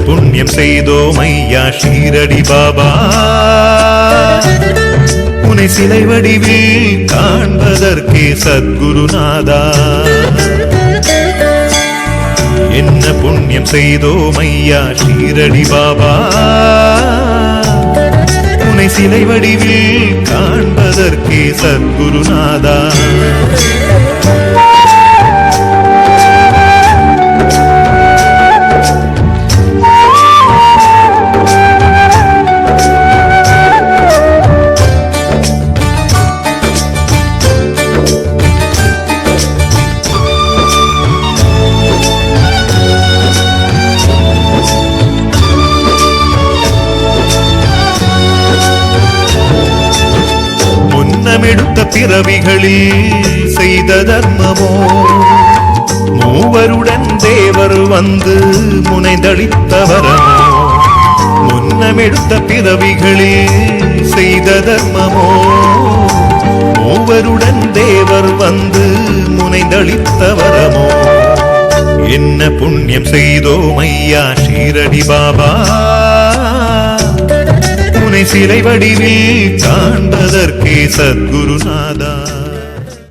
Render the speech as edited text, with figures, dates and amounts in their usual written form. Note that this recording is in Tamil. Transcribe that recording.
புண்ணியம் செய்தோம் ஐயா ஷீரடி பாபா, உன்னை சிலை வடிவில் காண்பதற்கே சத்குருநாதா. என்ன புண்ணியம் செய்தோம் ஐயா ஷீரடி பாபா, உன்னை சிலை வடிவில் காண்பதற்கே சத்குருநாதா. எடுத்த பிறவிகளில் செய்த தர்மமோ, மூவருடன் தேவர் வந்து முனைந்தளித்தவரமோ. முன்னமெடுத்த பிறவிகளில் செய்த தர்மமோ, மூவருடன் தேவர் வந்து முனைந்தளித்தவரமோ. என்ன புண்ணியம் செய்தோம் ஐயா ஷீரடி பாபா, உன்னை சிலை வடிவில் காண்பதற்கே சத்குருநாதா.